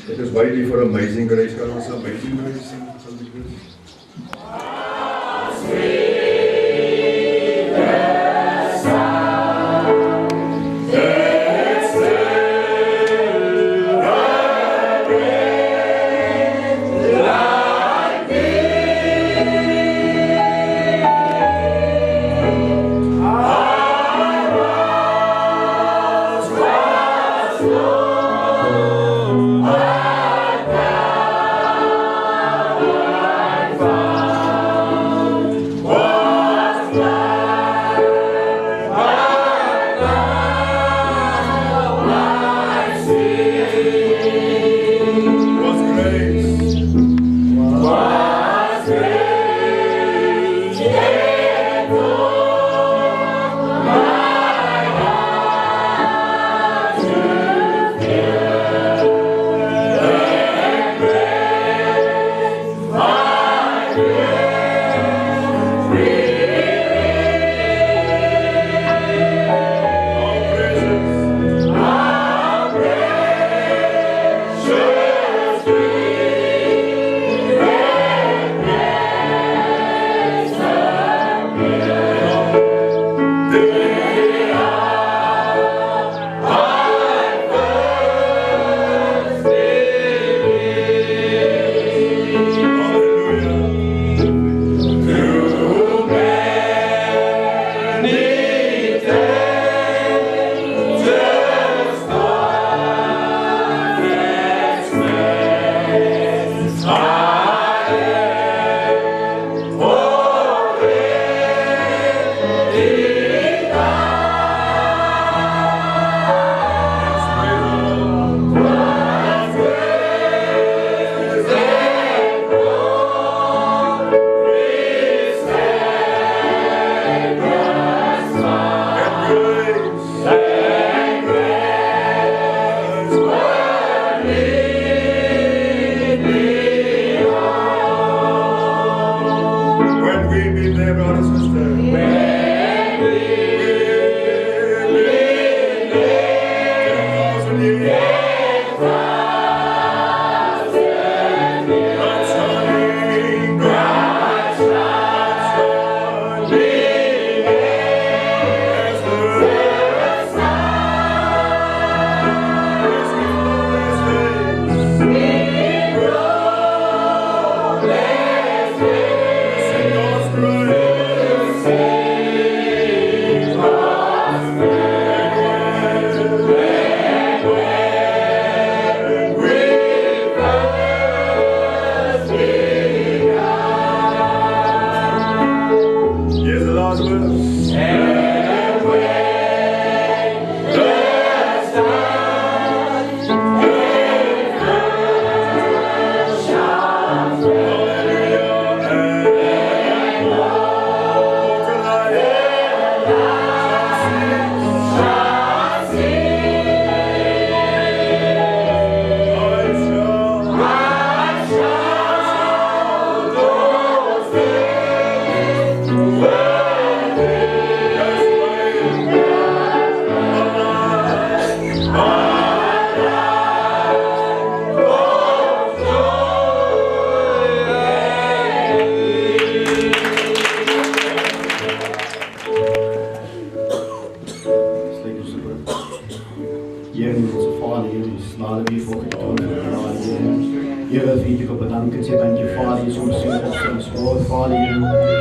It is widely for Amazing Grace. Kan ons Amazing Grace sing? we meet there, brothers and sisters. When we live 10,000 years.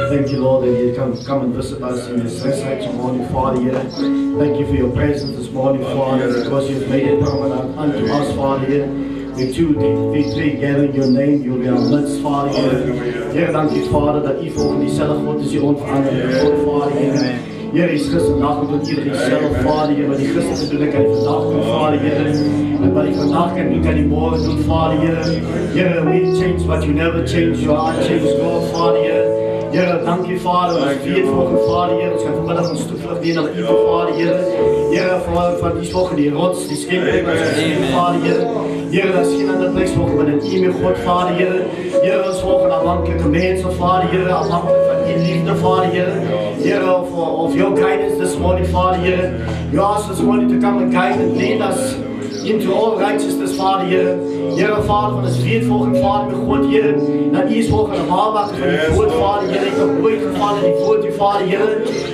Thank you, Lord, that you come and visit us in this this morning, Father. Thank you for your presence this morning, Father, because you've made it permanent unto us, Father. We three gather in your name, you'll be our midst, Father. Heer, dank u, Vader, dat u volgens diezelfde God is, die onveranderlijke God, Vader. Heer, is gisteren dag doet iedereen zelf, Vader. Wat die gisteren doen, kan je vandaag doen, Vader. En wat je vandaag kan doen, kan je morgen doen, Vader. Heer, we change what you never change, you are changed God, Vader. Heer, dank u, Vader, ons viert volgen, Vader. Ons gaan vanmiddag ons toevlucht nemen naar u, Vader. Heer, van die volgen, die rots, die schimmeling, dat is geen, Vader. Heer, dat is geen ander plek volgen met een e-mail, God, Vader. Heer, ons volgen afhankelijke mensen, Vader. Heer, afhankelijk van uw liefde, Vader. Heer, of your guidance this morning, Father. You ask us morning to come and guide and lead us into all righteousness, Father. Heer, Vader, van het viert volgen, Vader, met God, Heer. Dat is volgen een waarmaken van die voet, Vader. Heer, ik heb nooit gevallen die voet, Vader.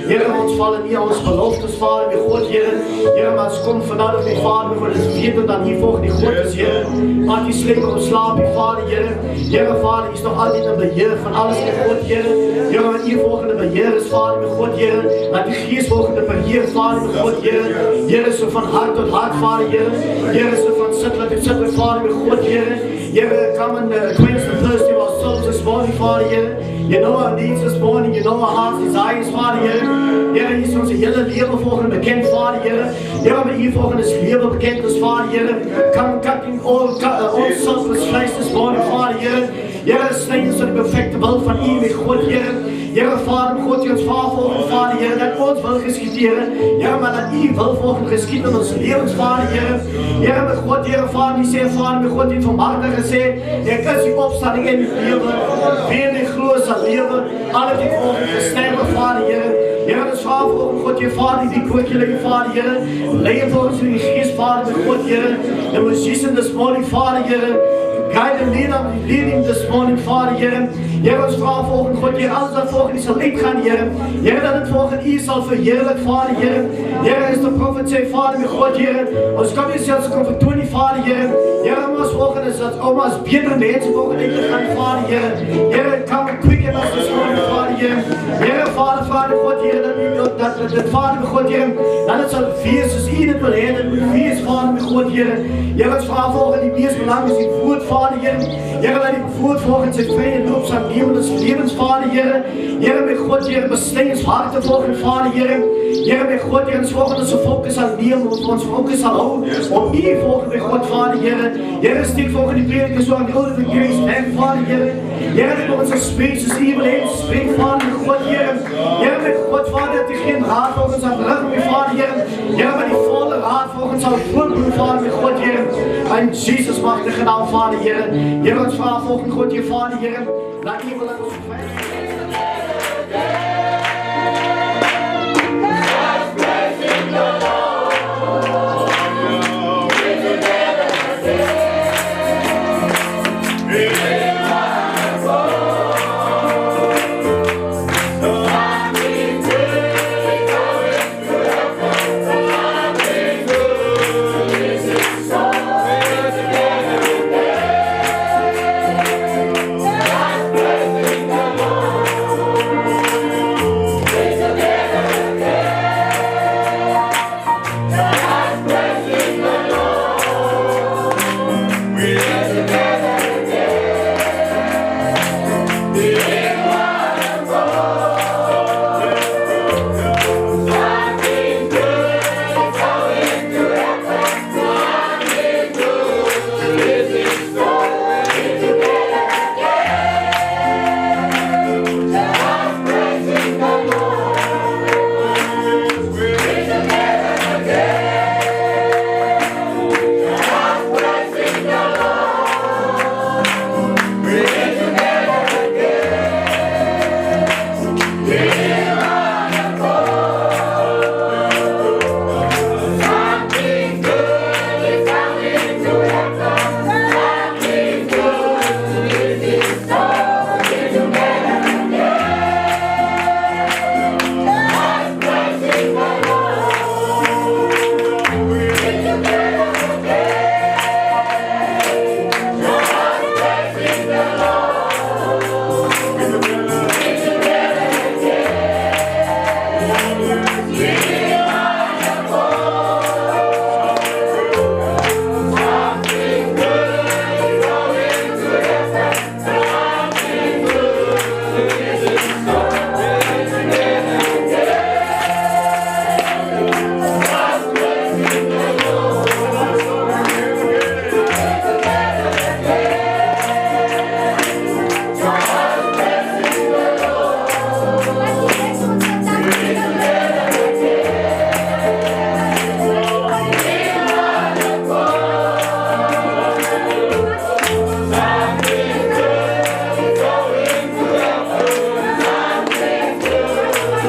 Heer, ons vallen niet aan ons beloftes, Vader, met God, Heer. Heer, maar het komt vanuit die Vader, met God, het viert en dan hier volgen die God is, Heer. Maak die slepen op slaap, Vader, Heer. Heer, Vader, is nog altijd een beheer van alles met God, Heer. Heer, wat hier volgende beheer is, Vader, met God, Heer. Dat die geest volgende beheer, Vader, met God, Heer. Heer, is zo van hart tot hart, Vader, Heer. Heer, is zo van zittelijk tot zittelijk, Vader, met God, Heer. Heer, come and quench the thirst of our souls this morning, Father, Heer. You know our needs this morning, you know our heart's desires, Father, Heer. Heer, hier is onze hele leven volgende bekend, Vader, Heer. Heer, wat hier volgende is leven bekend is, Vader, Heer. Come cutting all selfless flesh this morning, Father, Heer. Heer, snijden ons de perfecte wil van u, met God, Heer. Heer, Vader, God, die ons volgen, Vader, Heer, dat ons wil geschiederen. Heer, maar dat u wil volgen geschieden in ons levens, Vader, Heer. Heer, met God, Heer, Vader, die zei, Vader, met God, die van Martha gezegd, Heer, is die opstanding in uw leven. Weer die gloed zal leven, alle die volgen gesterven, Vader, Heer. Heer, dat is waar voor God, je Vader, die kwikkeling, Vader, Heer. Leef voor ons in die geest, Vader, met God, Heer. En we zien this morning, Vader, Heer. Guide and lead him this morning, Father, Heer. Heer, ons vrouw volgen, God, Heer, alles dat volgen, die zal uitgaan, Heer. Heer, dat het volgen, u zal verheerlijk, Vader, Heer. Heer, is de profet, zei, Vader, met God, Heer. Ons kan je zelfs komen doen, Vader, Heer. Heer, ons volgen is dat, om als betere mensen volgen uit te gaan, Vader, Heer. Heer, come quicken us this morning, Vader, Heer. Heer, Vader, God, Heer, dat Vader, met God, Heer, dat het zal vies, dus u het wil heen, dat het vies, Vader, met God, Heer. Heer, ons vrouw volgen, die meest belangrijk is, die voert, Vader, Heer. Heer, dat die voert volgens zijn vrije loop zijn levens, Vader, Heer. Heer, met God, Heer, besteen ons harten volgen, Vader, Heer. Heer, met God, Heer, ons volgen onze focus zal nemen, ons focus zal houden. Op u volgen, met God, Vader, Heer. Heer, stiek volgen die predikers zo aan die oude grace weg, Vader, Heer. Heer, dat onze speeches hier wil heen spreken, Vader, met God, Heer. Heer, met God, Vader, dat er geen raad volgens aan ruggen, met Vader, Heer. Heer, maar die volle raad volgens zal voortdoen, Vader, met God, Heer. En Jezus machtige naam, Vader, Heer. Heer, ons vraag volgens God, je Vader, Heer. Laat iemand aan ons veilig.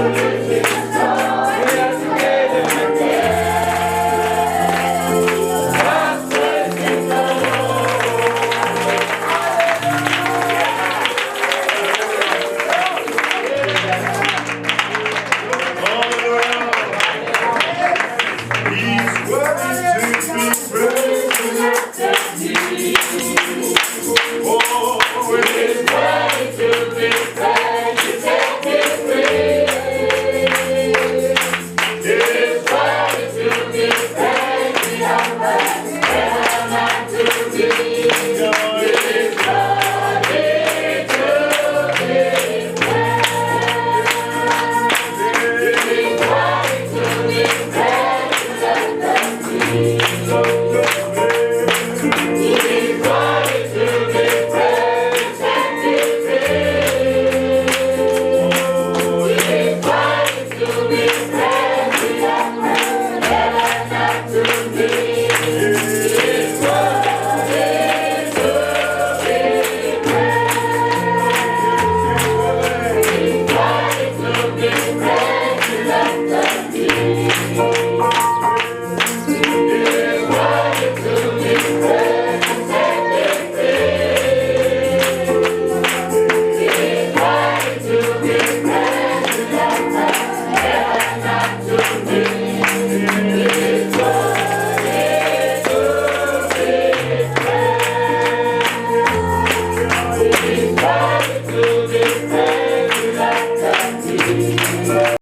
Thank you.